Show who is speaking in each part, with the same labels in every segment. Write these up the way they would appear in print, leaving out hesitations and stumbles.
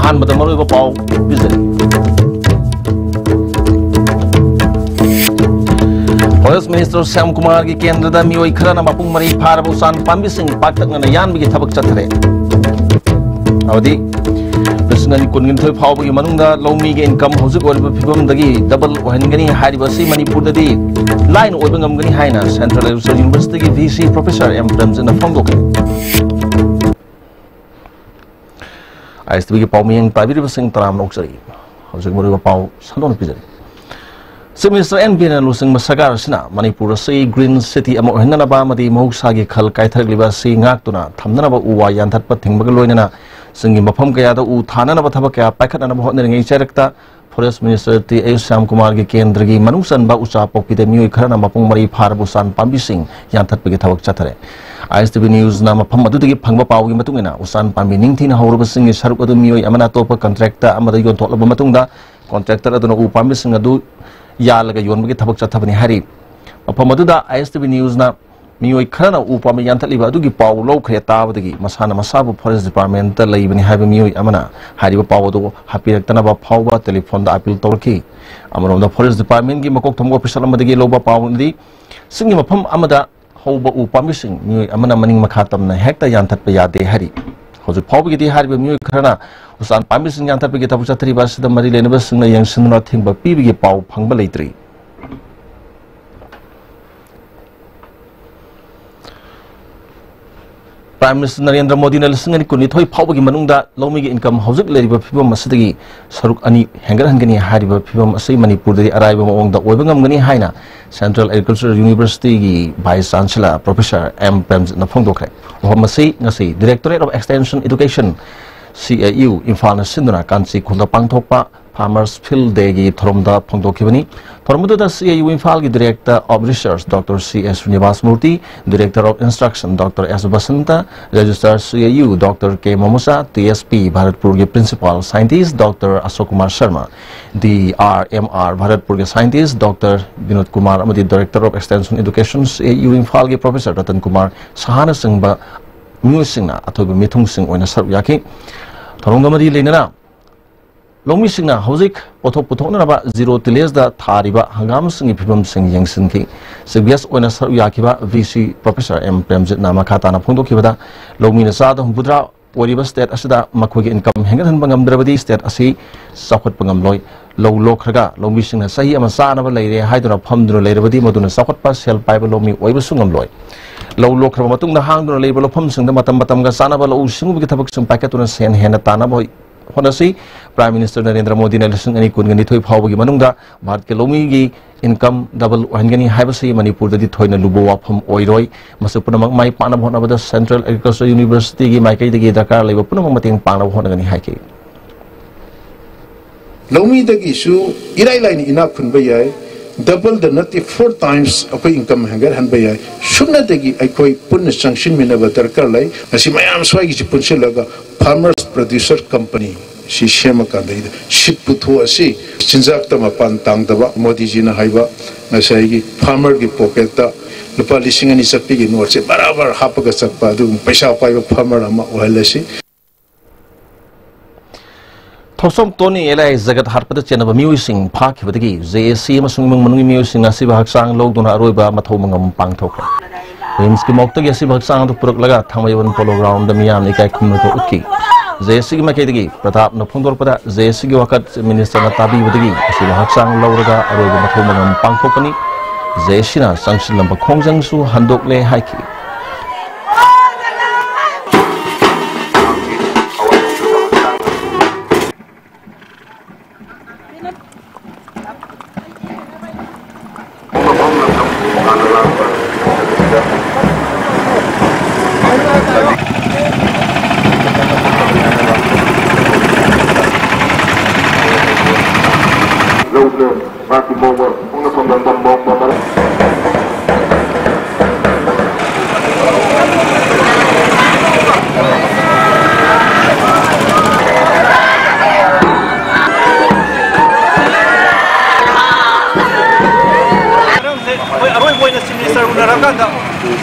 Speaker 1: ꯑꯍꯥꯟꯕꯗ ꯃꯔꯨꯑꯣꯏꯕ ꯄꯥꯎ ꯄꯤꯖꯔꯤ꯫ ꯐꯣꯔꯦꯁ ꯃꯤꯅꯤꯁꯇꯔ ꯁ꯭ꯌꯥꯝ ꯀꯨꯃꯥꯔꯒꯤ ꯀꯦꯟꯗ꯭ꯔꯗ ꯃꯤꯑꯣꯏ ꯈꯔꯅ ꯃꯄꯨꯡ ꯃꯔꯩ ꯐꯥꯔꯕ ꯎꯆꯥꯟ ꯄꯥꯝꯕꯤꯁꯤꯡ ꯄꯥꯛꯇꯛꯅꯅ ꯌꯥꯟꯕꯒꯤ ꯊꯕꯛ ꯆꯠꯊꯔꯦ꯫ ꯑꯃꯗꯤ ꯂꯤꯁꯤꯡ ꯑꯅꯤ ꯀꯨꯟꯅꯤꯊꯣꯏ ꯐꯥꯎꯕꯒꯤ ꯃꯅꯨꯡꯗ ꯂꯧꯃꯤꯒꯤ ꯏꯟꯀꯝ ꯍꯧꯖꯤꯛ ꯑꯣꯏꯔꯤꯕ ꯐꯤꯚꯝꯗꯒꯤ ꯗꯕꯜ ꯑꯣꯏꯍꯟꯒꯅꯤ ꯍꯥꯏꯔꯤꯕ ꯑꯁꯤ ꯃꯅꯤꯄꯨꯔꯗꯗꯤ ꯂꯥꯏꯅ ꯑꯣꯏꯕ ꯉꯝꯒꯅꯤ ꯍꯥꯏꯅ ꯁꯦꯟꯇ꯭ꯔꯦꯜ ꯑꯦꯒ꯭ꯔꯤꯀꯜꯆꯔ ꯌꯨꯅꯤꯚꯔꯁꯤꯇꯤꯒꯤ ꯚꯤꯁꯤ ꯄ꯭ꯔꯣꯐꯦꯁꯔ ꯑꯦꯝ ꯄ꯭ꯔꯦꯝꯖꯤꯠꯅ ꯐꯣꯡꯗꯣꯛꯈ꯭ꯔꯦ꯫ ISTVꯒꯤ ꯄꯥꯎ ꯃꯤꯠꯌꯦꯡ ꯇꯥꯕꯤꯔꯤꯕꯁꯤꯡ ꯇꯔꯥꯝꯅ ꯑꯣꯛꯆꯔꯤ꯫ ꯍꯧꯖꯤꯛ ꯃꯔꯨꯑꯣꯏꯕ ꯄꯥꯎ ꯁꯟꯗꯣꯛꯅ ꯄꯤꯖꯔꯤ꯫ ꯆꯤꯐ ꯃꯤꯅꯤꯁꯇꯔ NBꯅ ꯂꯨꯆꯤꯡꯕ ꯁꯔꯀꯥꯔ ꯑꯁꯤꯅ ꯃꯅꯤꯄꯨꯔ ꯑꯁꯤ ꯒ꯭ꯔꯤꯟ ꯁꯤꯇꯤ ꯑꯃ ꯑꯣꯏꯍꯟꯅꯕ ꯑꯃꯗꯤ ꯃꯍꯧꯁꯥꯒꯤ ꯈꯜ ꯀꯥꯏꯊꯔꯛꯂꯤꯕ ꯑꯁꯤ ꯉꯥꯛꯇꯨꯅ ꯊꯝꯅꯅꯕ ꯎ ꯋꯥ ꯌꯥꯟꯊꯠꯄ ꯊꯤꯡꯕꯒ ꯂꯣꯏꯅꯅ ꯆꯤꯡꯒꯤ ꯃꯐꯝ ꯀꯌꯥꯗ ꯎ ꯊꯥꯅꯅꯕ ꯊꯕꯛ ꯀꯌꯥ ꯄꯥꯏꯈꯠꯅꯅꯕ ꯍꯣꯠꯅꯔꯤꯉꯩ ꯆꯩꯔꯛꯇ ꯐꯣꯔꯦꯁ ꯃꯤꯅꯤꯁꯇꯔ ꯇꯤ ꯁ꯭ꯌꯥꯝ ꯀꯨꯃꯥꯔꯒꯤ ꯀꯦꯟꯗ꯭ꯔꯒꯤ ꯃꯅꯨꯡ ꯆꯟꯕ ꯎꯆꯥ ꯄꯣꯛꯄꯤꯗ ꯃꯤꯑꯣꯏ ꯈꯔꯅ ꯃꯄꯨꯡ ꯃꯔꯩ ꯐꯥꯔꯕ ꯎꯆꯥꯟ ꯄꯥꯝꯕꯤꯁꯤꯡ ꯌꯥꯟꯊꯠꯄꯒꯤ ꯊꯕꯛ ꯆꯠꯊꯔꯦ꯫ ISTV ꯅ꯭ꯌꯨꯁꯅ ꯃꯐꯝ ꯑꯗꯨꯗꯒꯤ ꯐꯪꯕ ꯄꯥꯎꯒꯤ ꯃꯇꯨꯡ ꯏꯟꯅ ꯎꯆꯥꯟ ꯄꯥꯝꯕꯤ ꯅꯤꯡꯊꯤꯅ ꯍꯧꯔꯕꯁꯤꯡꯒꯤ ꯁꯔꯨꯛ ꯑꯗꯨ ꯃꯤꯑꯣꯏ ꯑꯃꯅ ꯑꯇꯣꯞꯄ ꯀꯟꯇ꯭ꯔꯦꯛꯇꯔ ꯑꯃꯗ ꯌꯣꯟꯊꯣꯛꯂꯕ ꯃꯇꯨꯡꯗ ꯀꯟꯇ꯭ꯔꯦꯛꯇꯔ ꯑꯗꯨꯅ ꯎ ꯄꯥꯝꯕꯤꯁꯤꯡ ꯑꯗꯨ ꯌꯥꯜꯂꯒ ꯌꯣꯟꯕꯒꯤ ꯊꯕꯛ ꯆꯠꯊꯕꯅꯤ ꯍꯥꯏꯔꯤ꯫ ꯃꯐꯝ ꯑꯗꯨꯗ ISTV ꯅ꯭ꯌꯨꯁꯅ ꯃꯤꯑꯣꯏ ꯈꯔꯅ ꯎ ꯄꯥꯝꯕꯤ ꯌꯥꯟꯊꯠꯂꯤꯕ ꯑꯗꯨꯒꯤ ꯄꯥꯎ ꯂꯧꯈ꯭ꯔꯦ ꯇꯥꯕꯗꯒꯤ ꯃꯁꯥꯅ ꯃꯁꯥꯕꯨ ꯐꯣꯔꯦꯁꯠ ꯗꯤꯄꯥꯔꯠꯃꯦꯟꯇ ꯂꯩꯕꯅꯤ ꯍꯥꯏꯕ ꯃꯤꯑꯣꯏ ꯑꯃꯅ ꯍꯥꯏꯔꯤꯕ ꯄꯥꯎ ꯑꯗꯨ ꯍꯥꯞꯄꯤꯔꯛꯇꯅꯕ ꯐꯥꯎꯕ ꯇꯦꯂꯤꯐꯣꯟꯗ ꯑꯄꯤꯜ ꯇꯧꯔꯛꯈꯤ꯫ ꯑꯃꯔꯣꯝꯗ ꯐꯣꯔꯦꯁꯠ ꯗꯤꯄꯥꯔꯠꯃꯦꯟꯒꯤ ꯃꯀꯣꯛ ꯊꯣꯡꯕ ꯑꯣꯐꯤꯁꯥꯔ ꯑꯃꯗꯒꯤ ꯂꯧꯕ ꯄꯥꯎꯗꯤ ꯆꯤꯡꯒꯤ ꯃꯐꯝ ꯑꯃꯗ ꯍꯧꯕ ꯎ ꯄꯥꯝꯕꯤꯁꯤꯡ ꯃꯤꯑꯣꯏ ꯑꯃꯅ ꯃꯅꯤꯡ ꯃꯈꯥ ꯇꯝꯅ ꯍꯦꯛꯇ ꯌꯥꯟꯊꯠꯄ ꯌꯥꯗꯦ ꯍꯥꯏꯔꯤ꯫ ꯍꯧꯖꯤꯛ ꯐꯥꯎꯕꯒꯤꯗꯤ ꯍꯥꯏꯔꯤꯕ ꯃꯤꯑꯣꯏ ꯈꯔꯅ ꯎꯆꯥꯟ ꯄꯥꯝꯕꯤꯁꯤꯡ ꯌꯥꯟꯊꯠꯄꯒꯤ ꯊꯕꯛ ꯆꯠꯊꯔꯤꯕ ꯑꯁꯤꯗ ꯃꯔꯤ ꯂꯩꯅꯕꯁꯤꯡꯅ ꯌꯦꯡꯁꯤꯟꯗꯨꯅ ꯊꯤꯡꯕ ꯄꯤꯕꯒꯤ ꯄꯥꯎ ꯐꯪꯕ ꯂꯩꯇ꯭ꯔꯤ꯫ Prime Minister Narendra Modi na lising ani kunithoi phawbagi manungda lawmigi income hauzik leriba phibam asidagi saruk ani hengarhangani hariba phibam asai Manipur dagi araiba maongda oiba ngamgani haina Central Agricultural University gi Vice Chancellor Professor M Premjit na phongdokre. Ohamasi ngasi Directorate of Extension Education CAU Imphal na sinduna kanchi khunda pangthokpa Farmers Field Day gi thoromda phongdokhibani. Thoromda CAU Imphal gi Director of Research Dr. C.S. Srinivas Murthy, Director of Instruction Dr. S. Basanta, Registrar CAU Dr. K. Mamusa, TSP Bharatpur gi Principal Scientist Dr. Ashok Kumar Sharma, DRMR Bharatpur gi Scientist Dr. Vinod Kumar amadi Director of Extension Education CAU Imphal gi Professor Ratan Kumar Sahana Singba Musingna athoba mithung sing oina saru yaki. Thoromda mari leinana Lomi singna hauzik pothok puthokna ba zero tillage da thariba hangam singi phibam sing yengsin ki CBS oina saru yakiba VC Professor M Premjit na makhata na phongdokhibada lomi na sa da budra oriba state asida makhogi income hengan bangam drabadi state asi sakhot pangam loi low lokhraga lomi singna sahi ama sa na ba leire haiduna phamduna leirabadi maduna sakhot pa sel paiba lomi oiba sungam loi low lokhra matung na hangduna leiba lopham singda matam ga sana ba lo singu gi thabak sum paketuna sen hena tana boy honasi Prime Minister Narendra Modi na lising ani kunganithoi phawbagi manungda Bharat ke lomi gi income double ohangani haibasi Manipur dadi thoina lubo wafam oiroi masu punamak mai pana bhona bada Central Agricultural University gi maikai dagi dakar leba punamak mateng pana bhona gani haike
Speaker 2: lomi dagi su irai line ina khunba yai double the not 4 times akoi income hangar han bayai shunna dagi akoi punna sanction mina batarkar lai asi mayam swai gi punsilaga Farmers Producer Company si shema ka dai ship putho asi chinjak ta mapan tang daba Modi ji na haiba ngasai gi farmer gi pocket ta lupa lising ani sakti gi note se barabar hapaga sakpa du paisa paiba farmer ama ohalasi
Speaker 1: Thosom Tony Elai Zagat Harpada Chenaba Musing Park Vadagi JSC Masung Mungi Musing Asiba Haksang Logduna Aroiba Matomangam Pangtokra. Rimski Moktagi Asiba Haksang to Purlaga Tamayavan Polo Ground the Miam Nikai Kumako Uki. JSC Makadigi, Pratap Napundorpada, JSC Wakat Minister Natabi Vadagi, Asiba Haksang Lauraga Aroiba Matomangam Pangtokani, Zeshina Sanction Lamba Kongjang Su Handokle Haiki.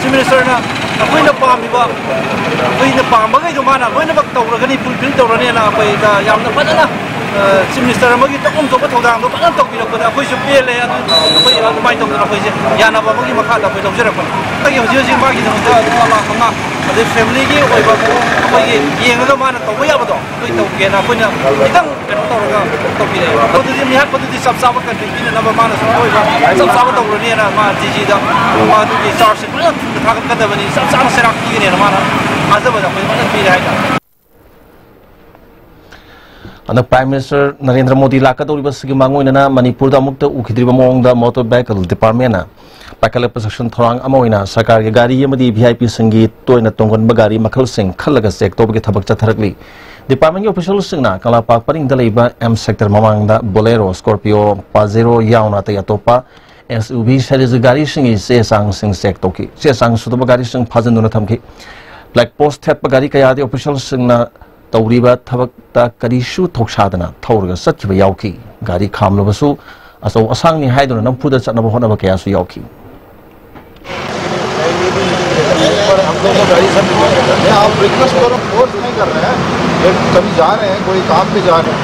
Speaker 3: Minister na ꯑꯩꯈꯣꯏꯅ ꯄꯥꯝꯃꯤꯕ ꯑꯩꯈꯣꯏꯅ ꯄꯥꯝꯕꯈꯩꯗꯣ ꯃꯥꯅ ꯂꯣꯏꯅꯃꯛ ꯇꯧꯔꯒꯅꯤ fulfil ꯇꯧꯔꯅꯤꯅ ꯑꯩꯈꯣꯏꯗ ꯌꯥꯝꯅ ꯐꯖꯅ chief minister ꯑꯃꯒꯤ ꯇꯧꯐꯝ ꯊꯣꯛꯄ ꯊꯧꯗꯥꯡꯗꯣ ꯐꯖꯅ ꯇꯧꯕꯤꯔꯛꯄꯗ ꯑꯩꯈꯣꯏꯁꯨ ꯄꯦꯜꯂꯦ ꯑꯩꯈꯣꯏ ꯑꯗꯨꯃꯥꯏꯅ ꯇꯧꯗꯅ ꯑꯩꯈꯣꯏꯁꯦ ꯌꯥꯅꯕ ꯑꯃꯒꯤ ꯃꯈꯥꯗ ꯑꯩꯈꯣꯏ ꯂꯧꯖꯔꯛꯄꯅꯤ ꯑꯩꯈꯣꯏꯒꯤ ꯍꯧꯖꯤꯛ ꯃꯥꯒꯤꯗꯃꯛꯇ ꯂꯨꯄꯥ 1,00,000 ꯑꯗꯩ ꯐꯦꯃꯤꯂꯤꯒꯤ ꯑꯣꯏꯕ ꯑꯩꯈꯣꯏꯒꯤ ꯌꯦꯡꯉꯒ ꯃꯥꯅ ꯇꯧꯕ ꯌꯥꯕꯗꯣ ꯑꯩꯈꯣꯏ ꯇꯧꯒꯦꯅ ꯑꯩꯈꯣꯏꯅ ꯈꯤꯇꯪ ꯀꯩꯅꯣ ꯇꯧꯔꯒ ꯇꯧꯕꯤꯔꯛꯑꯦ ꯑꯗꯨꯗꯤ ꯃꯤꯍꯥꯠꯄꯗꯨꯗꯤ ꯆꯞ ꯆꯥꯕ ꯀꯟꯇ꯭ꯔꯤ ꯄꯤꯅꯅꯕ ꯃꯥꯅꯁꯨ ꯑꯣꯏꯕ ꯆꯞ ꯆꯥꯕ ꯇꯧꯔꯅꯤꯅ ꯃꯥ ꯗꯤꯖꯤꯗ ꯃꯥꯗꯨꯒꯤ ꯆꯥꯔꯖꯁꯦ ꯐꯖꯅ ꯊꯥꯒꯠꯀꯗꯕꯅꯤ ꯆꯞ ꯆꯥꯅ ꯁꯦꯔꯥꯛ ꯄꯤꯒꯅꯦꯅ ꯃꯥꯅ ꯊꯥꯖꯕꯗ ꯑꯩꯈꯣꯏ ꯐꯖꯅ ꯄꯤꯔꯦ ꯍꯥꯏꯇꯥꯔꯦ
Speaker 1: Anda Prime Minister Narendra Modi lakadoriba sigi mangoinana Manipur da mukta ukhidriba mawngda motor vehicle department na pakale section thorang amoina sarkar ge gari amadi VIP singi toina tongon bagari makhal sing khalaga check tobge thabak chatharakli department ge official singna kala pak paring dalaiba M sector mamangda Bolero Scorpio Pajero yauna te atopa SUV series gari singi se sang sing check toki se sang sudoba gari sing phajanduna thamki black post thep gari kaya de official singna तौरीबा थबकता करीशु थोक्सादना थौरगा सत्खिबा यावखि गाड़ी खामलबसु असौ असांगनि हाइदुना नमफुदा चटनबा होनबा कयासु यावखि
Speaker 4: हम लोग गाड़ी सब आप request करो force नहीं कर रहे हैं कभी जा रहे हैं कोई काम पे जा रहे हैं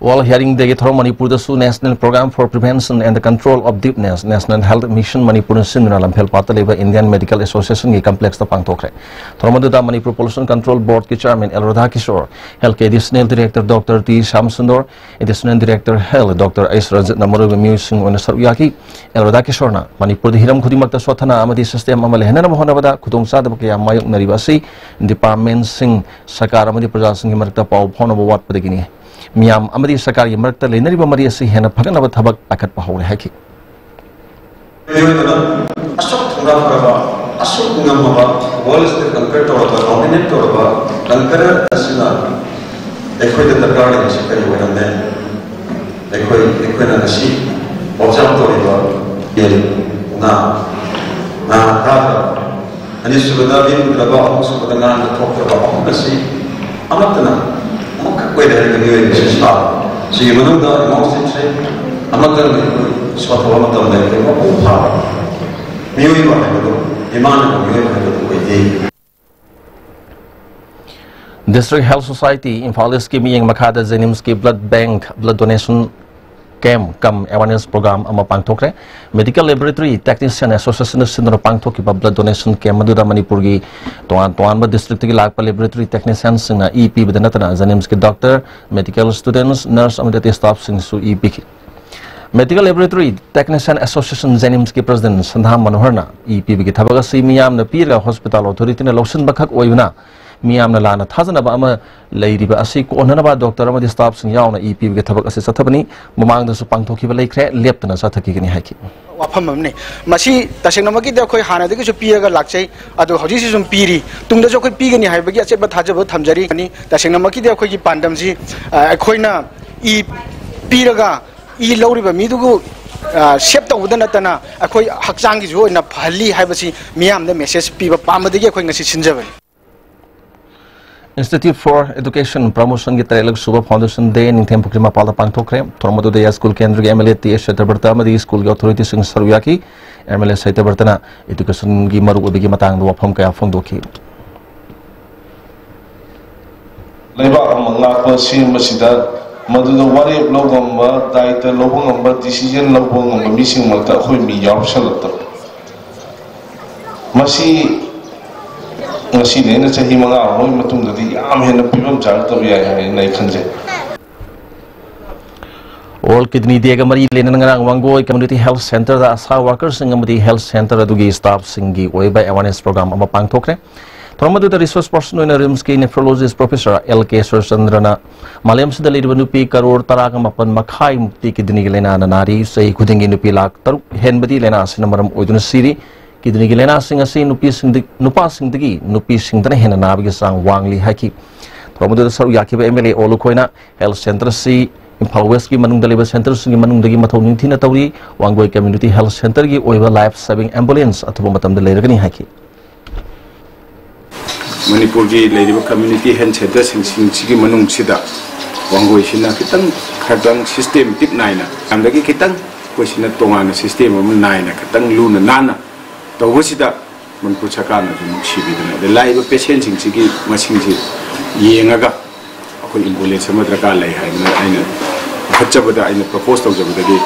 Speaker 1: While hearing the Thor Manipur the National Program for Prevention and the Control of Deafness National Health Mission Manipur Sinna Lampel Pataleva Indian Medical Association ki complex the Pangtokre. Thormaduda Manipur Pollution Control Board ki Chairman El Radha Kishore, Health Additional Director Dr. T. Shamsundar, Additional Director Health Dr. Aisraj Namoru Musing on Saruyaki, El Radha Kishorna, Manipur the Hiram Kudimakta Sotana Amadi System Amalehana Mohonavada, Kutung Sadabaka Mayuk Narivasi, Department Sing Sakaramadi Prajasan Marta Pau Honobo Wat Padagini. Miam amadi sakari merta lenari bamari asi hena phagana thabak pakat pahore haki
Speaker 5: asok thura phara asok ngamaba wall state compare to dominate to conqueror asina ekhoi the darkar ni sakari hoyande ekhoi na nasi observe to ye na ta ani subada bin draba subada na thok to ba nasi amatna कोई रहने के लिए विशेषता सीधे मतलब दा emotion से अमतर में स्वास्थ्य वाला मतलब लेके वो उठा म्यूजिक वाले तो ईमान को म्यूजिक वाले तो कोई दे
Speaker 1: District Health Society Imphal scheme yang makhada Jenims ki blood bank blood donation camp kam awareness program ama pangthokre medical laboratory technician association sinro pangthoki ba blood donation camp maduda Manipur gi toan ba district ki lakpa laboratory technician singna EP bidanatana Jenims ki doctor medical students nurse amade staff sing su EP medical laboratory technician association Jenims ki president Sandha Manoharna EP gi thabaga si miyam na pira hospital authority na losin bakhak oyuna Miam Lana Tazanaba Ama Lady Asik Onanaba Doctor Amadi Stops and Yauna EP get Tabak Satabani, Mamang the Supangtoki Lake, Leptana Sataki Haki.
Speaker 6: Wapamne, Mashi, Tashanamaki, the Koihana, the Piaga Lache, Ado Hodisum Piri, Tung the Joko Pigani, Habagat, but Hajabo Tamjari, Tashanamaki, the Koyi Pandamzi, Koina, E. Piraga, E. Lori Midugu, Shepta Udanatana, a Koi Haksang is in a Pali Habasi, Miam, the message people, Pamadi, Sinjavan.
Speaker 1: Institute for Education Promotion की तरह सुबह foundation दे निथेम पुक्रिमा पाला पांगथोक्रे थोरमदु दे school केंद्र के MLA T सेटबर्ता मदी school के authority Singh सरविया की MLA सेटबर्तना education की मरु उबी की मतांग दो वफम कया फोंदोखी
Speaker 7: लेबा मंगला को सिम मसिदा मदु वारे लोगम दायित्व लोगम डिसीजन लोगम मिसिंग मलता खोय मी यावसलत मसी Machine is a Himala, one matum the arm and a people child of Yakan.
Speaker 1: All kidney Diagamari Lenanga Wango Community Health Center, the Asa workers and the Health Center Dugi staff singi way by awareness program of Pangtokre. Tormadu the resource person in a Rimski nephrologist professor LK Sursandrana Malayam Sidali Vanupi Karor Taragamapan Makai Mukti Kidney Lena Nari, say Kuding in the Pilak, Henbadi Lena Sinamaram Udun City. Kidney Lena sing a scene Nupa sing the gi, Nupi sing the Hena Navigasang Wangli Haki. Promoted Saruyaki MLA Olukoina, Health Center C, Impal Westki Manung Deliver Center, Manung the Gimaton Tina Tauri, Wangway Community Health Center, Oiva Life Saving Ambulance at Tomatam the Lergani Haki.
Speaker 8: Manipuri Lady Community Health Center, Sing Sigi Manung Sida, Wangway Shina Kitan, Kardang System Tip Nine, and the Kitan. कोशिना तोंगाना system अम नायना खतंग लूना नाना तौबसिदा मनपुर सरकारना जुम सिबिदना द लाइव पेशेंट सिंगी मसिंगि येंगागा अखोय एम्बुलेंस अमा दरकार लै हायना आइना खच्चबदा आइना प्रपोज तौजबदगी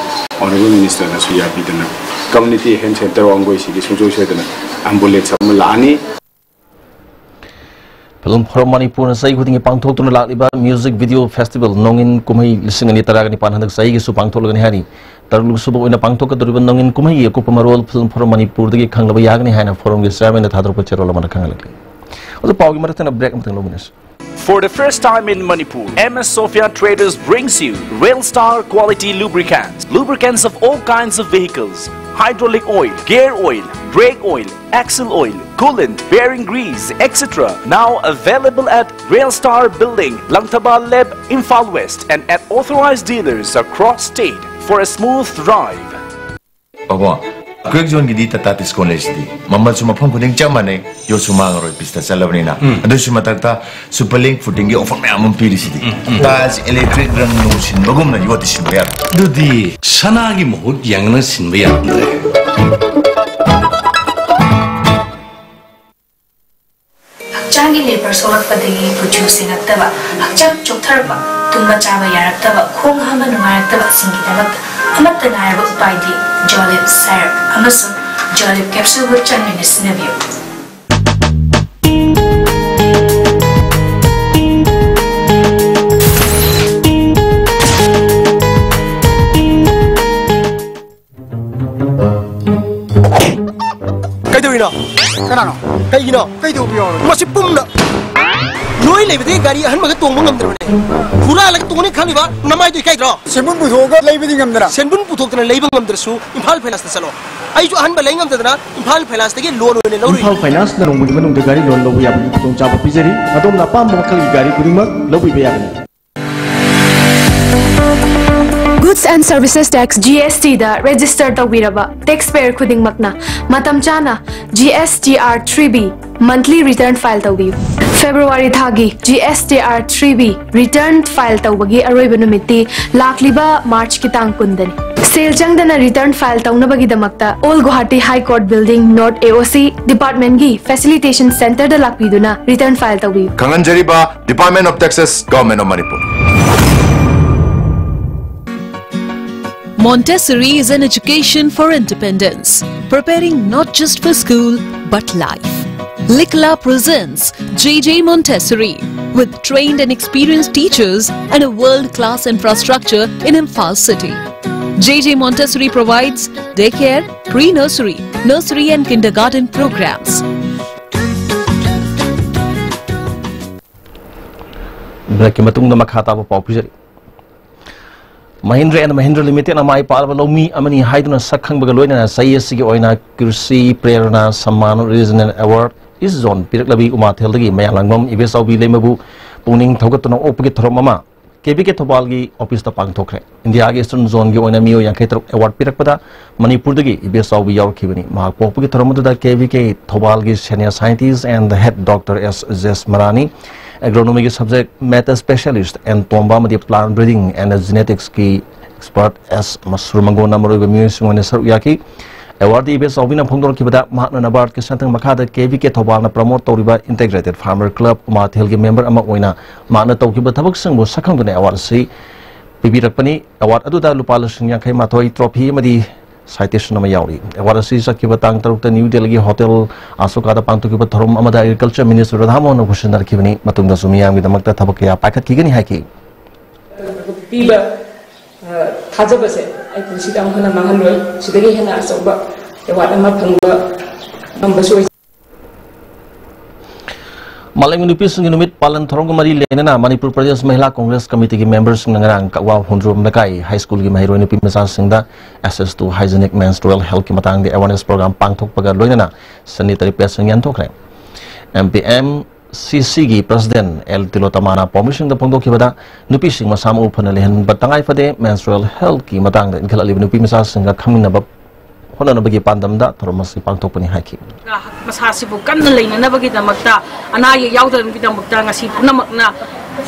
Speaker 8: ऑनरेबल मिनिस्टर ना सुयाबिदना community health centre वांगोय सिगी Sujoy सेदना ambulance अमा लानी
Speaker 1: Film Forum Manipur sai khuding pangthok tun lakliba music video festival nongin kumai lising ani taragani panhandak sai gi su pangthok lagani hari tarlu subo oina pangthok ka duriban nongin kumai ko pamarol Film Forum Manipur dagi khanglaba yagni haina forum gi chairman na thadro pachero lamana khangalakli odo pawgi maratana break amtang lominas.
Speaker 9: For the first time in Manipur, MS Sophia Traders brings you Rail Star quality lubricants. Lubricants of all kinds of vehicles. Hydraulic oil, gear oil, brake oil, axle oil, coolant, bearing grease, etc. Now available at Rail Star Building, Langtaba Leb, Imphal West and at authorized dealers across state for a smooth drive.
Speaker 10: Quick zone gidi tatatis college di. Mamal suma phone kuding chamane yo suma ngaro pista salabni na. Ado suma takta superlink footing ge offer me amon piri sidi. Gas electric rang no sin bagum na yo tisin bayar.
Speaker 11: Dudi sana gi mohut yang na sin bayar.
Speaker 12: Hakchangi labor solak padagi producing aktaba. Hakchang choktarba tumba chaba yaraktaba khong hama numayaktaba singidabak amatta nairba upaidi Jolib syrup amasung Jolib capsule with chanminis navio.
Speaker 6: Kay do ino? Kanano? Kay ino? Kay do biyo? Masipum na. Noi lay bidi gari ahan maga tong mangam daro ne. Pura lag tong ne khali ba namai do kay dro.
Speaker 13: Senbun puthok lay bidi ngam dara.
Speaker 6: Senbun puthok na lay bangam daro su Imphal Finance na salo. Ay jo ahan ba lay ngam dara Imphal Finance tagi loan ne lawri.
Speaker 14: Imphal Finance na rong manung de gari loan lawu ya bu tong chaba pizeri. Adom na pam makal gari kuringma lawu be ya gani.
Speaker 15: Goods and Services Tax GST da register tawiraba taxpayer khuding makna matam chana GSTR 3B monthly return file tawi February thagi GSTR 3B return file tawagi aroiba numiti lakliba March kitang kundani sale changdana return file tawnabagi damakta All Guwahati High Court Building North AOC Department gi Facilitation Center da lakpiduna return file tawi
Speaker 10: Kanganjariba Department of Taxes Government of Manipur.
Speaker 16: Montessori is an education for independence, preparing not just for school but life. Likla presents JJ Montessori with trained and experienced teachers and a world-class infrastructure in Imphal city. JJ Montessori provides daycare, pre-nursery, nursery and kindergarten programs.
Speaker 1: Break matungda makhata pa pawpijari. Mahindra and Mahindra Limited na mai palwa lomi amani haiduna sakhang bagaloina na sayesigi oina kursi prerna samman regional award is zone piraklabi umathelgi mayalangmam ibesaubi lemabu puning thogatuna opgi thromama KBK Thobalgi office ta pangthokre India ge eastern zone gi oina miyo yankai award pirakpada Manipur dagi ibesaubi yaurkhibani mahak popgi thromada KBK Thobalgi senior scientist and the head doctor S Marani agronomy subject matter specialist and Tomba Madi plant breeding and genetics ki expert S Masrumango Namuru Music Yaki award the best of Pondor Kibada Mahna Nabat Kisantang Makada KVK Tobana promote Toriba Integrated Farmer Club Mathilgi member Amaoina Mana Tokiba Tabaksan was second to award C Bibi Rapani award Aduda Lupalas Yankai Matoi Trophy Madi citation Mayauri. Award C Sakibatang Tarukta New Delhi Hotel Asokada Pantukiba Thorum Amada Agriculture Minister Radhamon of Kushanar Kivani Matunda Sumia with the Makta Tabakia Packet Kigani Haki.
Speaker 17: Tajabase, I can sit down on a mango, Sidari Hena Soba, the Watama number.
Speaker 1: Malang Nupis Unit Palan Thorongomari Lena, Manipur Pradesh Mahila Congress Committee members Nangarang, Kawa Hundrum Nakai, High School Gimahiro Nupimasa Sinda, access to hygienic menstrual health Kimatang, the awareness program Pangtok Pagalona, sanitary person Yantokre. MPM CCG President El Tilotamana permission the Pondo Kibada, Nupising Masam Open Alihan, but Tangai Fade, menstrual health Kimatang, the Inkalali Nupimasa Singa coming above honanabagi pandamda thoromasi pangthokpani haiki
Speaker 17: masasibu kanna leinanabagi damakta anagi yaudabagi damakta ngasi punamakna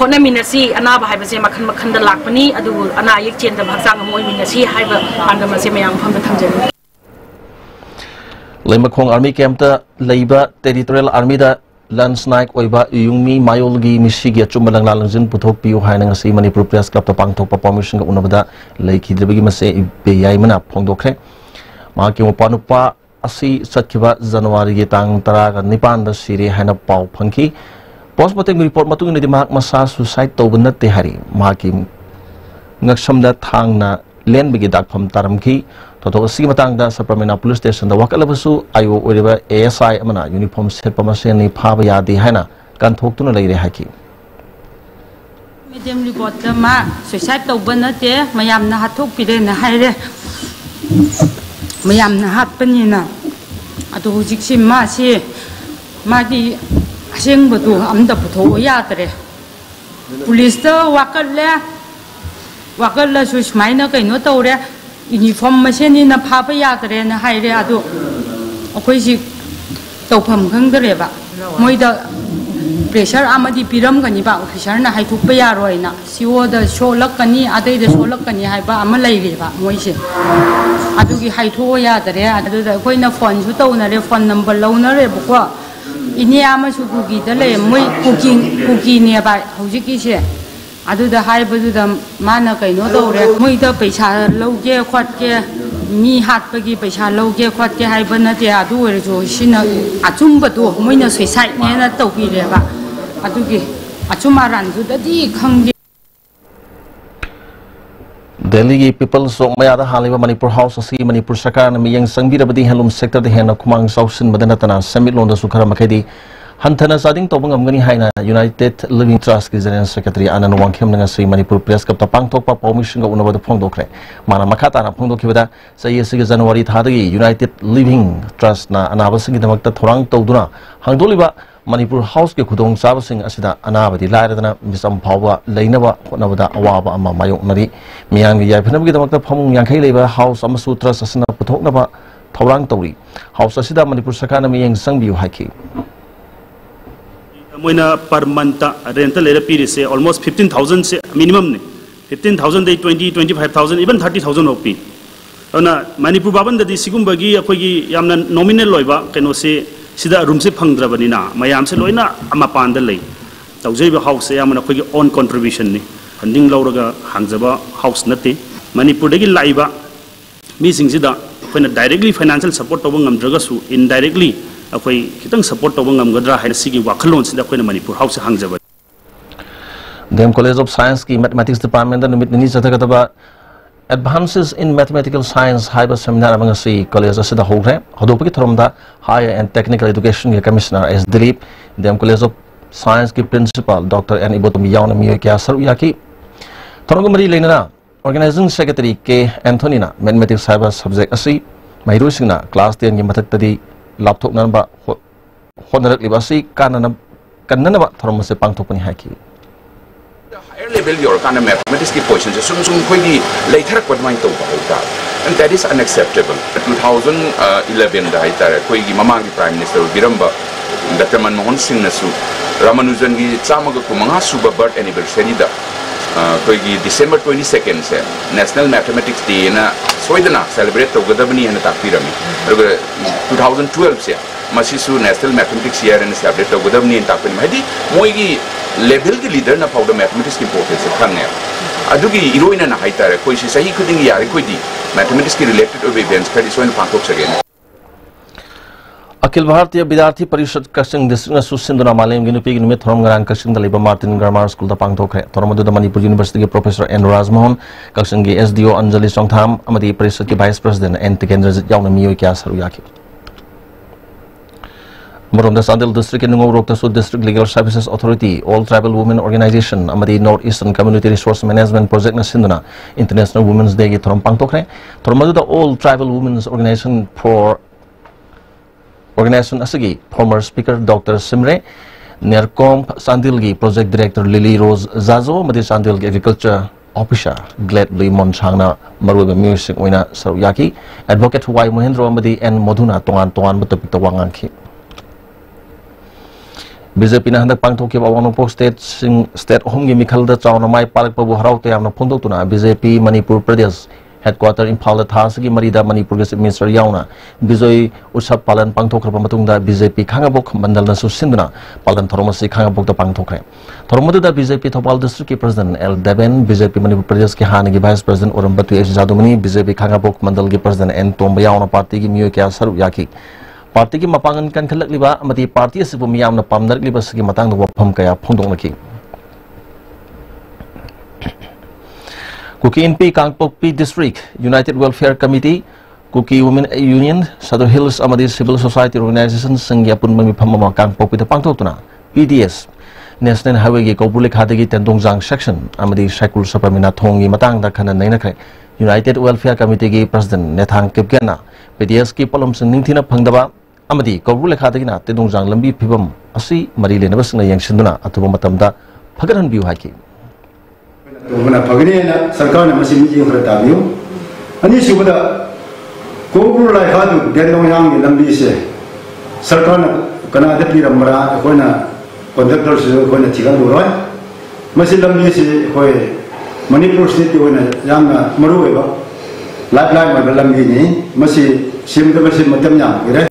Speaker 17: honaminasi anaba haibase makhan makhanda lakpani adu anayik chenda bhaksang moiminasi haiba pandamase mayam phamda thamjani
Speaker 1: Leimakhong Army Camp ta leiba Territorial Army da Lance Naik oiba yungmi mayolgi misigi achumbalang lalangjin puthok piu haina ngasi Manipur Press Club ta pangthokpa permission ga unabada leikidrebagi mase beyai mana phongdokre maki mopanupa asi satkiba January gi tang 19 da siri haina pau phangki postmortem report matung ni mak masa suicide tobna te hari maki ngaksamda thangna lenbagi dakpham taramki Toto si matang da sa Pramena Police Station da wakalabasu ayo oriba ASI amana uniform set pamase ni phaba yadi haina kan thoktuna leire haki
Speaker 18: medium report da ma suicide tobna te mayam na hathok pire na haire mayam na hat panina adu hujik si ma si ma di aseng batu amda putho ya tare police da wakalla suicide kai no tore uniform machine na phapa yadre na haire adu akoi si tawpham khangdare ba moida pressure amadi piram gani ba officer na haithuk pa yaroi na CO da sholak kani adai da sholak kani haiba ama leire ba moise adu gi haitho yadre adu da koi na phone su tau na re phone number lau na re bukwa ini ama su gugi da le moi cooking ne ba hauji ki se adu da haibu da mana kai no dore moi da paisa lauge khwat ke mi hat pagi paisa lauge khwat ke haibu na te adu re jo sina achum ba do moi na suicide ne na tau pi re ba adu gi achuma ran ju da di khangge
Speaker 1: Delhi gi people so mayada haliba Manipur House asi Manipur Sarkar na miyang sangbirabadi handloom sector de hena kumang sausin badana tana summit londa sukhara makhedi Hantana sading tobang amgani haina United Living Trust ki General Secretary Anan Wangkhem nga si Manipur Press Club ta pangthokpa permission ga unabada phongdokre mana makhata na phongdokhibada sai esi January thadagi United Living Trust na anabasing damakta thorang tawduna hangdoliba Manipur House ke khudong sabasing asida anabadi lairadana misam phawba leinaba honabada awaba ama mayoknari miyang gi yaiphanabgi damakta phamung yangkhai leiba house amasu trust asina puthoknaba thorang tawri house asida Manipur Sarkar na miyang sangbiu haiki
Speaker 19: Moina per month rental area period say almost 15,000 se minimum ne 15,000 they 25,000 even 30,000 rupees. Ona Manipur baban da di sigum bagi akogi yamna nominal loiba keno se sida room se phangdrabani na mayam se loina ama panda lei. Taujai ba house yamna akogi own contribution ne funding lauraga hangjaba house nate Manipur dagi laiba mi singsida akoina directly financial support tobang ngamdraga su indirectly akoi kitang support tobang ngamgadra haina sigi wakhalon sida akoina Manipur House hangjaba
Speaker 1: Dem College of Science ki Mathematics Department da numit ni satagaba Advances in Mathematical Science haiba seminar amanga si college asida hogre hodopaki thoromda Higher and Technical Education ki Commissioner S Dilip Dem College of Science ki Principal Dr. N Ibotomi yauna miyo kya saru yaki thorongam mari leinana Organizing Secretary K Anthony na Mathematics haiba subject asi mairu singna class 10 ki mathak tadi laptop namba honarak libasi kanana tharmase pangthokpani haiki
Speaker 20: higher level your kind of mathematics ki position je sum khoi gi leithar kwadmai to ba and that is unacceptable 2011 da haitare khoi gi mamang gi prime minister biramba Dr. Manmohan Singh nasu Ramanujan gi chamaga kumanga suba birth anniversary da khoi gi December 22nd se National Mathematics Day na soidana celebrate to gadabani hena takpirami 2012 se masisu National Mathematics Year and celebrate to gadabani takpirami hadi moi gi level ki leader na powder mathematics ki importance khanne adugi iroina na haitare koi si sahi khuding yari koi di mathematics ki related events khadi soin pangthok sagen
Speaker 1: Akhil Bharatiya Vidyarthi Parishad Kashing District na susinduna malem gi nupi gi numit thorom ngarang Kashing da liba Martin Grammar School da pangthokre thoromadu da Manipur University gi Professor N Rajmohan Kashing gi SDO Anjali Songtham amadi Parishad ki Vice President N Tikendra yauna miyo kya saru yaki Morom da Sandil District in Ngorok Tasu District Legal Services Authority All Tribal Women Organization amadi North Eastern Community Resource Management Project na sinduna International Women's Day gi thorom pangthokre thoromadu da All Tribal Women's Organization for Organization asagi former Speaker Dr. Simre Nerkom Sandilgi Project Director Lily Rose Zazo Madi Sandilgi Agriculture Officer Gladly Monchangna Maruba Music Wina Saruyaki, Advocate Y Mahendra Amadi and Moduna Tongan Topic the Wanganki. BJP na hendak pangtok ke bawang po state home gi mikhal da chauna mai palak pabu harau te amna phondok tuna BJP Manipur Pradesh headquarter Imphal tha sigi marida Manipur ge minister yauna Bijoy Utsap palan pangtok ra matung da BJP khangabok mandal na susindna palan thoromasi khangabok da pangtok re thoromodu da BJP Thopal district ke president L Deven BJP Manipur Pradesh ke hanagi vice president Orambatu H Jadumani BJP khangabok mandal ge president N Tomba yauna party gi miyo kya saru yaki Parti ki mapangan kan khalak liba amati parti se pumiyam na pamnar liba segi matang do pham kaya phongdong laki Kuki NP Kangpokpi District United Welfare Committee Kuki Women Union Southern Hills amadi Civil Society Organization sengya pun mami phamama Kangpokpi da pangthok tuna PDS National Highway gi Kopulek hadagi Tendongjang section amadi Shaikul Sapramina thongi matang da khana naina khai United Welfare Committee gi President Nethang Kipgena PDS ki palom sing ningthina phangdaba amadi Kopulek hadagi na Tendongjang lambi phibam asi mari lenaba singna yangsinduna atuba matamda phagaran biu haki
Speaker 21: Wana pagani na sarkar na masih miji yang bertabiu. Ani sudah Kopul lai hadu Tendongjang lambi se sarkar na kena ada piram mera kau na konduktor se kau na tiga dorang masih lambi se kau Manipur state kau na yang maru eba lifeline magal lambi ni masih sim tu masih macam yang kira.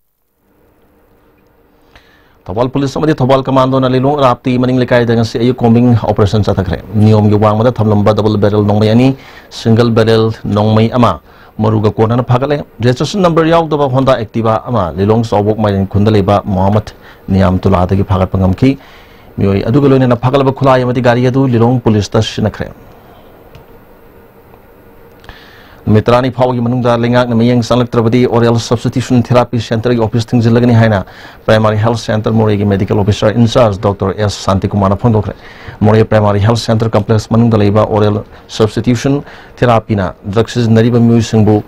Speaker 1: Thopal Police amadi Thopal Commando na lilong rapti maning likay dengan si ayu combing operation sa takre. Niyom gi wang mada thamlamba double barrel nongmay ani single barrel nongmay ama maruga kona na phagale registration number yaw doba Honda Activa ama lilong sobok mai khundaleba Muhammad Niyam tulada gi phagat pangamki mioi adu galoina na phagalaba khulai amadi gari adu lilong police ta sinakre. Mitrani Pawagi Manungda Lingak Namayang Sanlak Trabadi Oral Substitution Therapy Center office things lagani haina Primary Health Center Moregi Medical Officer in charge Dr. S Santi Kumana Phondokre Moregi Primary Health Center Complex Manungda Leba Oral Substitution Therapy na drugs is nariba musingbu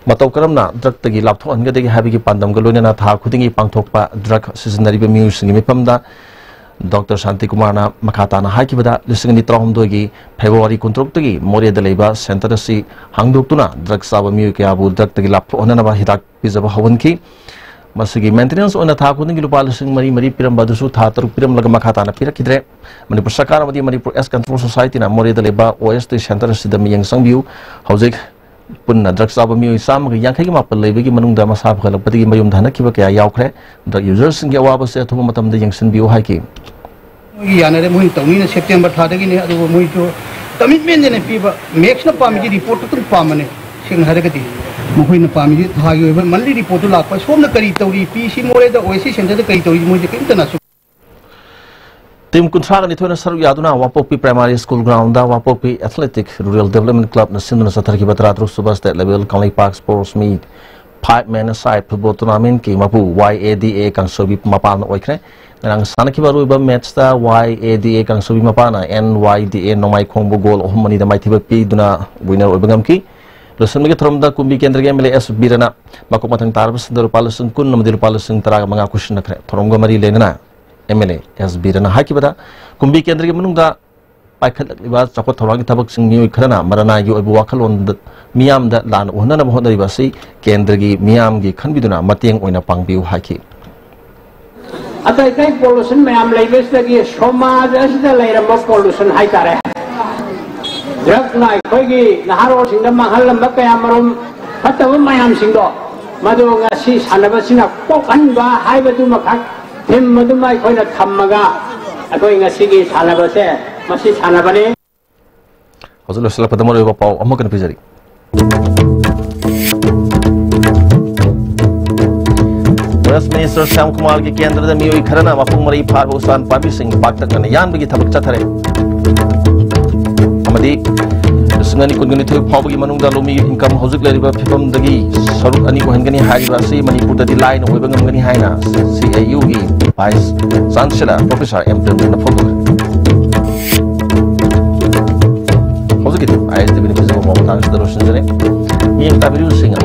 Speaker 1: matau karamna drug tagi laptho angadi habigi pandam galone na tha khudingi pangthokpa drug siznariba musing mipamda Dr. Santi Kumana Makata na haikibada lising ni trahumdogi February kuntrok Moria de Leba Center si hangduktuna drug saba miu ke abu drug tagi laptho onana ba hidak pizaba hawanki masigi maintenance ona tha khudingi lupa lising mari piram badusu tha taruk piram laga Makata na pirak kidre Manipur Sakar amadi Manipur S Control Society na Moria de Leba OST Center si da miyang sangbiu haujik punna drug saba miu sam gi yang khagi mapal lebegi manungda masa phalapati mayum dhana kiba kya yaukre drug users ngi awa base thuma matam de yang sin biu haiki
Speaker 22: yana de mui tawni na September thadagi ne adu mui to tamit men ne piba max na pamiji report tu pamane sing haragati mui na pamiji thagi ba manli report la pa som na kari tawri PC more da OSC center da kari tawri mui de kinta na
Speaker 1: Tim Kuntraga ni thoina saru yaduna Wapopi Primary School ground da Wapopi Athletic Rural Development Club na sinduna sathar ki batratru subas state level Conley Park Sports Meet 5-man side football tournament ki mapu YADA kang sobi mapal na oikre nang sana ki baru ba match ta YADA kang sobi mapana NYDA nomai khongbo goal ohmani da mai thiba pi duna winner oibangam ki Lusun magi thromda kumbi kendra ge MLS birana makok matang tarbus daru palusung kun namdi palusung taraga manga kushin nakre thromga mari lengna MLA SB rana hakibada kumbi kendra ge manungda paikhat liba chakot thorang thabak sing mi khrana marana gi obu wakhalon miyam da lan ohna na bohdari basi kendra gi miyam gi khanbiduna mateng oina pangbiu haki
Speaker 23: atai kai pollution mayam leibes lagi somaj asida leiramba pollution hai tare drug nai khoi gi naharo singda manghal lamba kayamarum pataw mayam singdo madu ngasi sanaba sina pokan ba haibatu makak Tim madumai koi na thamaga akoi ngasigi sanabase masi sanabane
Speaker 1: Hazul sala padamor yo pau amakan pijari West Minister Sam Kumar ki kendra da mioi kharana mapung mari phar usan pabi sing paktak na yan bagi thabak chathare amadi sengani kungani thoi phawgi manungda lomi income hojik leriba phipam dagi saruk ani ko hengani hariba si Manipur dadi line oiba ngamgani haina CAU gi Vice Chancellor Professor M. na photo hojik itu ISD bini physical moment ang sedaro sinjare yang tabiru singa